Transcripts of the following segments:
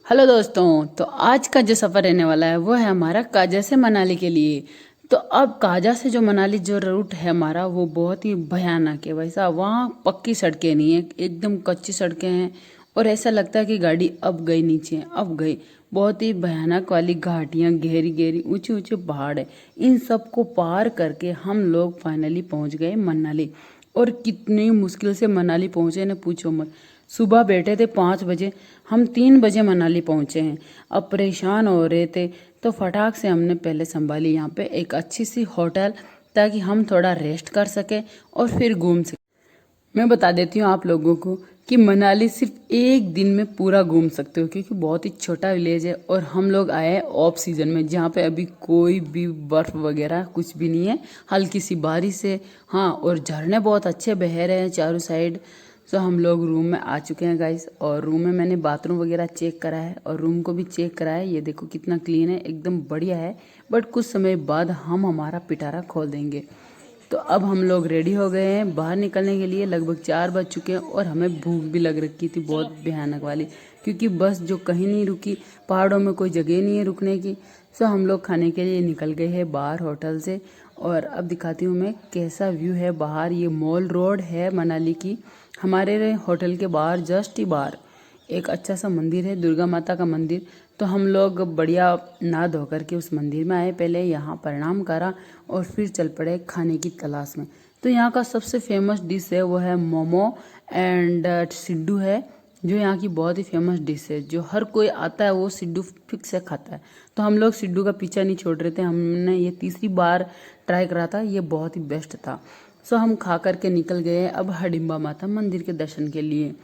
Hello दोस्तों। तो आज का जो सफ़र रहने वाला है वो है हमारा काजा से मनाली के लिए। तो अब काजा से जो मनाली जो रूट है हमारा वो बहुत ही भयानक है भाई साहब। वहाँ पक्की सड़कें नहीं है, एकदम कच्ची सड़कें हैं और ऐसा लगता है कि गाड़ी अब गई नीचे, अब गई। बहुत ही भयानक वाली घाटियाँ, गहरी गहरी ऊंचे ऊंचे पहाड़ है। इन सब को पार करके हम लोग फाइनली पहुँच गए मनाली। और कितनी मुश्किल से मनाली पहुँचे न पूछो मत। सुबह बैठे थे 5 बजे, हम 3 बजे मनाली पहुंचे हैं। अब परेशान हो रहे थे तो फटाक से हमने पहले संभाली यहाँ पे एक अच्छी सी होटल, ताकि हम थोड़ा रेस्ट कर सके और फिर घूम सके। मैं बता देती हूँ आप लोगों को कि मनाली सिर्फ एक दिन में पूरा घूम सकते हो, क्योंकि बहुत ही छोटा विलेज है और हम लोग आए हैं ऑफ सीजन में, जहाँ पे अभी कोई भी बर्फ वगैरह कुछ भी नहीं है, हल्की सी बारिश है। हाँ, और झरने बहुत अच्छे बह रहे हैं चारों साइड। तो हम लोग रूम में आ चुके हैं गाइस, और रूम में मैंने बाथरूम वगैरह चेक करा है और रूम को भी चेक करा है। ये देखो कितना क्लीन है, एकदम बढ़िया है। बट कुछ समय बाद हम हमारा पिटारा खोल देंगे। तो अब हम लोग रेडी हो गए हैं बाहर निकलने के लिए। लगभग 4 बज चुके हैं और हमें भूख भी लग रखी थी बहुत भयानक वाली, क्योंकि बस जो कहीं नहीं रुकी, पहाड़ों में कोई जगह नहीं है रुकने की। सो हम लोग खाने के लिए निकल गए हैं बाहर होटल से। और अब दिखाती हूँ मैं कैसा व्यू है बाहर। ये मॉल रोड है मनाली की। हमारे होटल के बाहर, जस्ट ही बाहर, एक अच्छा सा मंदिर है, दुर्गा माता का मंदिर। तो हम लोग बढ़िया नहा धो करके उस मंदिर में आए, पहले यहाँ प्रणाम करा और फिर चल पड़े खाने की तलाश में। तो यहाँ का सबसे फेमस डिश है वो है मोमो एंड सिड्डू है, जो यहाँ की बहुत ही फेमस डिश है। जो हर कोई आता है वो सिड्डू फिक्स से खाता है। तो हम लोग सिड्डू का पीछा नहीं छोड़ रहे थे। हमने ये तीसरी बार ट्राई करा था, ये बहुत ही बेस्ट था। सो हम खा करके निकल गए अब हडिम्बा माता मंदिर के दर्शन के लिए।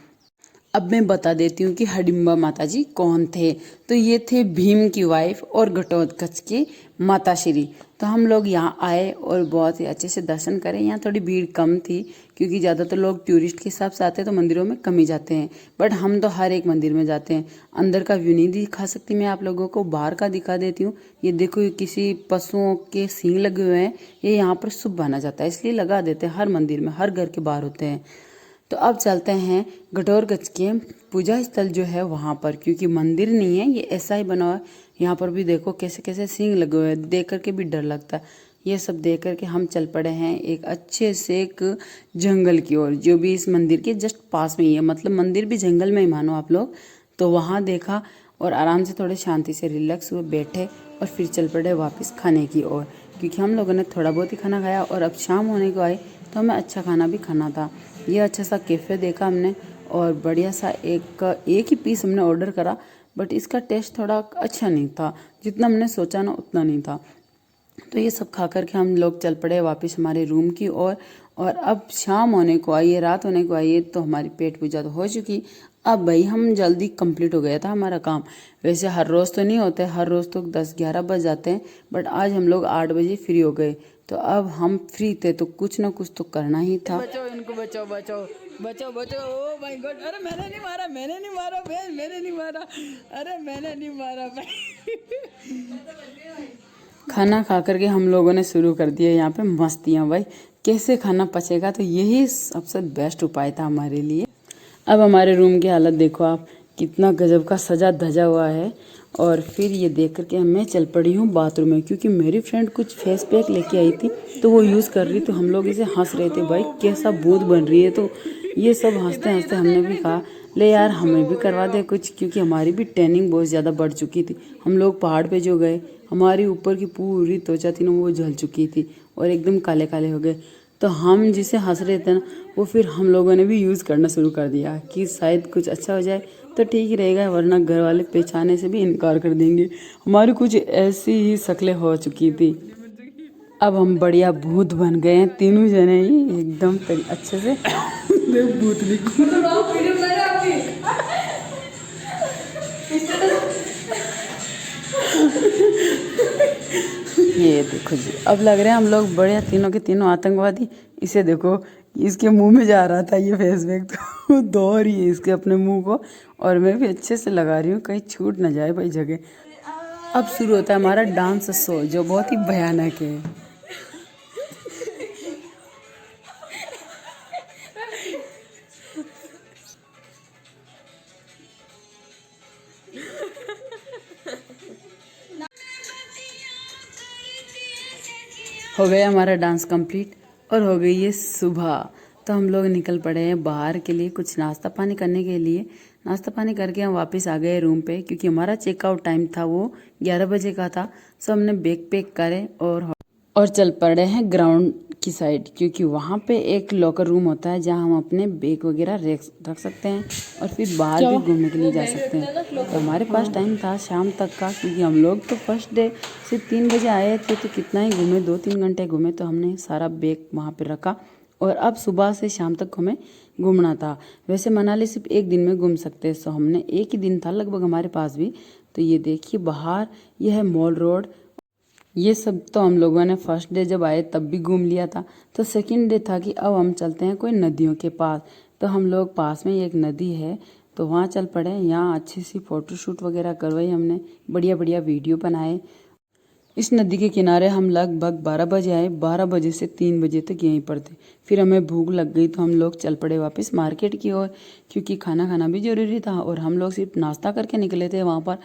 अब मैं बता देती हूँ कि हडिम्बा माता जी कौन थे। तो ये थे भीम की वाइफ और घटोत्कच की माता श्री। तो हम लोग यहाँ आए और बहुत ही अच्छे से दर्शन करें। यहाँ थोड़ी भीड़ कम थी, क्योंकि ज़्यादातर लोग टूरिस्ट के हिसाब से आते हैं, तो मंदिरों में कम ही जाते हैं। बट हम तो हर एक मंदिर में जाते हैं। अंदर का व्यू नहीं दिखा सकती मैं आप लोगों को, बाहर का दिखा देती हूँ। ये देखो, ये किसी पशुओं के सींग लगे हुए हैं। ये यहाँ पर शुभ माना जाता है, इसलिए लगा देते हैं हर मंदिर में, हर घर के बाहर होते हैं। तो अब चलते हैं घटोरगच के पूजा स्थल जो है वहाँ पर, क्योंकि मंदिर नहीं है, ये ऐसा ही बना हुआ है। यहाँ पर भी देखो कैसे कैसे सींग लगे हुए हैं, देख करके भी डर लगता है। ये सब देख करके हम चल पड़े हैं एक अच्छे से एक जंगल की ओर, जो भी इस मंदिर के जस्ट पास में ही है। मतलब मंदिर भी जंगल में ही मानो आप लोग। तो वहाँ देखा और आराम से थोड़े शांति से रिलैक्स हुए, बैठे और फिर चल पड़े वापस खाने की ओर, क्योंकि हम लोगों ने थोड़ा बहुत ही खाना खाया और अब शाम होने को आई, तो हमें अच्छा खाना भी खाना था। ये अच्छा सा कैफ़े देखा हमने और बढ़िया सा एक ही पीस हमने ऑर्डर करा। बट इसका टेस्ट थोड़ा अच्छा नहीं था, जितना हमने सोचा ना उतना नहीं था। तो ये सब खा करके हम लोग चल पड़े वापस हमारे रूम की ओर। और अब शाम होने को आई है, रात होने को आई है, तो हमारी पेट पूजा तो हो चुकी। अब भाई हम जल्दी कंप्लीट हो गया था हमारा काम। वैसे हर रोज़ तो नहीं होते, हर रोज़ तो 10-11 बज जाते हैं, बट आज हम लोग 8 बजे फ्री हो गए। तो अब हम फ्री थे तो कुछ ना कुछ तो करना ही था। बचाओ इनको, बचाओ बचाओ बचाओ बचाओ। ओ माय गॉड, अरे मैंने नहीं मारा, मैंने नहीं मारा भाई, मैंने नहीं मारा, अरे मैंने नहीं मारा भाई। खाना खा करके हम लोगों ने शुरू कर दिया यहाँ पे मस्तियाँ भाई। कैसे खाना पचेगा, तो यही सबसे बेस्ट उपाय था हमारे लिए। अब हमारे रूम की हालत देखो आप, कितना गजब का सजा धजा हुआ है। और फिर ये देख करके मैं चल पड़ी हूँ बाथरूम में, क्योंकि मेरी फ्रेंड कुछ फेस पैक लेके आई थी तो वो यूज़ कर रही। तो हम लोग इसे हंस रहे थे, भाई कैसा भूत बन रही है। तो ये सब हंसते हंसते हमने भी कहा ले यार हमें भी करवा दे कुछ, क्योंकि हमारी भी टैनिंग बहुत ज़्यादा बढ़ चुकी थी। हम लोग पहाड़ पे जो गए, हमारी ऊपर की पूरी त्वचा थी ना वो जल चुकी थी और एकदम काले काले हो गए। तो हम जिसे हंस रहे थे ना, वो फिर हम लोगों ने भी यूज़ करना शुरू कर दिया कि शायद कुछ अच्छा हो जाए तो ठीक ही रहेगा, वरना घर वाले पहचाने से भी इनकार कर देंगे। हमारी कुछ ऐसी ही शक्लें हो चुकी थी। अब हम बढ़िया भूत बन गए हैं तीनों जने ही, एकदम अच्छे से। भूत ये देखो जी, अब लग रहे हैं हम लोग बढ़िया तीनों के तीनों आतंकवादी। इसे देखो, इसके मुंह में जा रहा था ये फेस पैक, तो दो रही है इसके अपने मुंह को, और मैं भी अच्छे से लगा रही हूँ कहीं छूट ना जाए भाई जगह। अब शुरू होता है हमारा डांस शो, जो बहुत ही भयानक है। हो गया हमारा डांस कंप्लीट और हो गई है सुबह। तो हम लोग निकल पड़े हैं बाहर के लिए कुछ नाश्ता पानी करने के लिए। नाश्ता पानी करके हम वापस आ गए रूम पे, क्योंकि हमारा चेकआउट टाइम था वो 11 बजे का था। सो हमने बैग पैक करे और चल पड़े हैं ग्राउंड की साइड, क्योंकि वहाँ पे एक लॉकर रूम होता है जहाँ हम अपने बैग वगैरह रख सकते हैं और फिर बाहर भी घूमने के लिए जा सकते हैं। तो हमारे पास टाइम था शाम तक का, क्योंकि हम लोग तो फर्स्ट डे सिर्फ 3 बजे आए थे, तो कितना ही घूमे, 2-3 घंटे घूमे। तो हमने सारा बैग वहाँ पे रखा और अब सुबह से शाम तक हमें घूमना था। वैसे मनाली सिर्फ एक दिन में घूम सकते हैं, सो हमने एक ही दिन था लगभग हमारे पास भी। तो ये देखिए बाहर, ये है मॉल रोड। ये सब तो हम लोगों ने फर्स्ट डे जब आए तब भी घूम लिया था। तो सेकंड डे था कि अब हम चलते हैं कोई नदियों के पास। तो हम लोग पास में एक नदी है तो वहाँ चल पड़े। यहाँ अच्छी सी फोटोशूट वगैरह करवाई हमने, बढ़िया बढ़िया वीडियो बनाए। इस नदी के किनारे हम लगभग 12 बजे आए। 12 बजे से 3 बजे तक यहीं पर थे। फिर हमें भूख लग गई तो हम लोग चल पड़े वापस मार्केट की ओर, क्योंकि खाना खाना भी जरूरी था और हम लोग सिर्फ नाश्ता करके निकले थे वहाँ पर।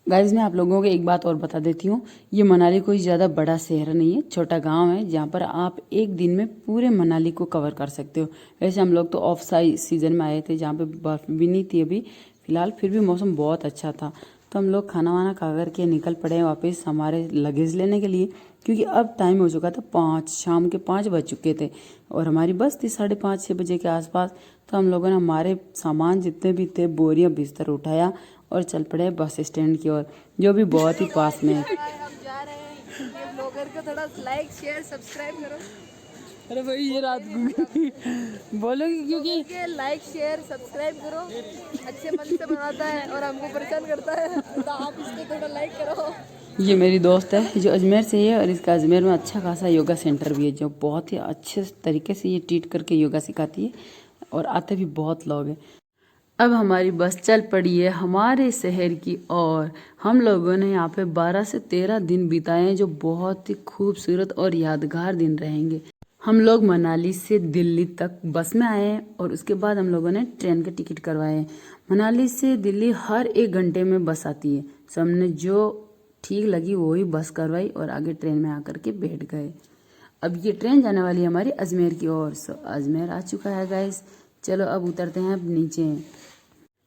गाइज मैं आप लोगों को एक बात और बता देती हूँ, ये मनाली कोई ज़्यादा बड़ा शहर नहीं है, छोटा गांव है जहाँ पर आप एक दिन में पूरे मनाली को कवर कर सकते हो। वैसे हम लोग तो ऑफ सीजन में आए थे जहाँ पे बर्फ़ भी नहीं थी अभी फिलहाल, फिर भी मौसम बहुत अच्छा था। तो हम लोग खाना वाना खा करके निकल पड़े वापस हमारे लगेज लेने के लिए, क्योंकि अब टाइम हो चुका था 5, शाम के 5 बज चुके थे और हमारी बस थी 5:30-6 बजे के आसपास। तो हम लोगों ने हमारे सामान जितने भी थे, बोरियां बिस्तर उठाया और चल पड़े बस स्टैंड की ओर, जो भी बहुत ही पास में है। हम जा रहे हैं, ये ब्लॉगर को थोड़ा लाइक शेयर सब्सक्राइब करो। अरे भाई ये रात को बोलोगी क्योंकि लाइक शेयर सब्सक्राइब करो, अच्छे मन से बनाता है और हमको परेशान करता है, तो आप इसको थोड़ा लाइक करो। ये मेरी दोस्त है जो अजमेर से है और इसका अजमेर में अच्छा खासा योगा सेंटर भी है, जो बहुत ही अच्छे तरीके से ये ट्रीट करके योगा सिखाती है और आते भी बहुत लोग हैं। अब हमारी बस चल पड़ी है हमारे शहर की और हम लोगों ने यहाँ पे 12 से 13 दिन बिताए हैं, जो बहुत ही खूबसूरत और यादगार दिन रहेंगे। हम लोग मनाली से दिल्ली तक बस में आए हैं और उसके बाद हम लोगों ने ट्रेन के टिकट करवाए हैं। मनाली से दिल्ली हर 1 घंटे में बस आती है, सो हमने जो ठीक लगी वही बस करवाई और आगे ट्रेन में आकर के बैठ गए। अब ये ट्रेन जाने वाली है हमारी अजमेर की ओर। सो अजमेर आ चुका है गाइस, चलो अब उतरते हैं अब नीचे।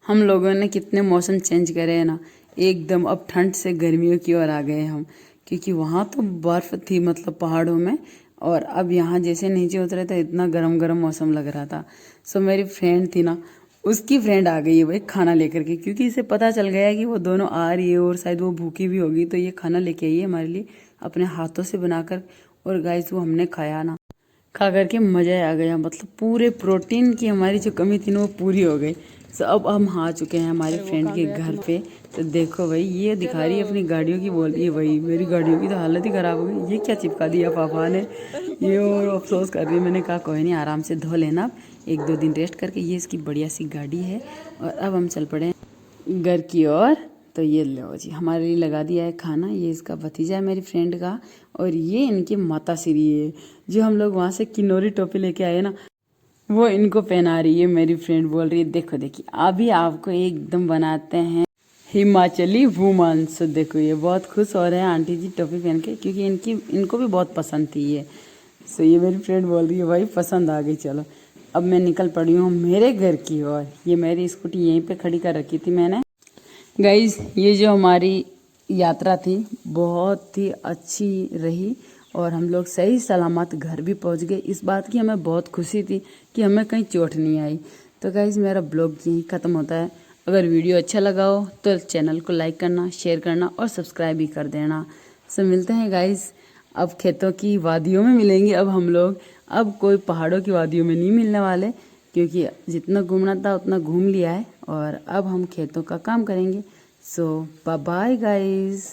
हम लोगों ने कितने मौसम चेंज करे हैं ना, एकदम अब ठंड से गर्मियों की ओर आ गए हम, क्योंकि वहाँ तो बर्फ़ थी मतलब पहाड़ों में, और अब यहाँ जैसे नीचे उतरे तो इतना गरम गरम मौसम लग रहा था। सो मेरी फ्रेंड थी ना, उसकी फ्रेंड आ गई है भाई खाना लेकर के, क्योंकि इसे पता चल गया कि वो दोनों आ रही है और शायद वो भूखी भी होगी, तो ये खाना लेके आई है हमारे लिए अपने हाथों से बनाकर। और गाइस वो हमने खाया ना, खा करके मज़ा आ गया, मतलब पूरे प्रोटीन की हमारी जो कमी थी ना वो पूरी हो गई। सो अब हम आ चुके हैं हमारे फ्रेंड के घर पे। तो देखो भाई ये दिखा रही है अपनी गाड़ियों की, बोल रही है भाई मेरी गाड़ियों की तो हालत ही ख़राब हो गई, ये क्या चिपका दिया पापा ने, ये और अफसोस कर रही है। मैंने कहा कोई नहीं, आराम से धो लेना, 1-2 दिन रेस्ट करके। ये इसकी बढ़िया सी गाड़ी है और अब हम चल पड़े घर की ओर। तो ये लो जी हमारे लिए लगा दिया है खाना, ये इसका भतीजा है मेरी फ्रेंड का और ये इनकी माता श्री है, जो हम लोग वहाँ से किन्नौरी टोपी लेके आए ना वो इनको पहना रही है। मेरी फ्रेंड बोल रही है देखो देखिए अभी आपको एकदम बनाते हैं हिमाचली वुमन। सो देखो ये बहुत खुश हो रहे हैं आंटी जी टोपी पहन के, क्योंकि इनको भी बहुत पसंद थी ये। सो ये मेरी फ्रेंड बोल रही है भाई पसंद आ गई, चलो अब मैं निकल पड़ी हूँ मेरे घर की ओर। ये मेरी स्कूटी यहीं पे खड़ी कर रखी थी मैंने। गाइज ये जो हमारी यात्रा थी बहुत ही अच्छी रही और हम लोग सही सलामत घर भी पहुंच गए। इस बात की हमें बहुत खुशी थी कि हमें कहीं चोट नहीं आई। तो गाइज मेरा ब्लॉग यहीं ख़त्म होता है। अगर वीडियो अच्छा लगा हो तो चैनल को लाइक करना, शेयर करना और सब्सक्राइब भी कर देना। सो मिलते हैं गाइज, अब खेतों की वादियों में मिलेंगे अब हम लोग। अब कोई पहाड़ों की वादियों में नहीं मिलने वाले, क्योंकि जितना घूमना था उतना घूम लिया है और अब हम खेतों का काम करेंगे। सो बाय बाय गाइज।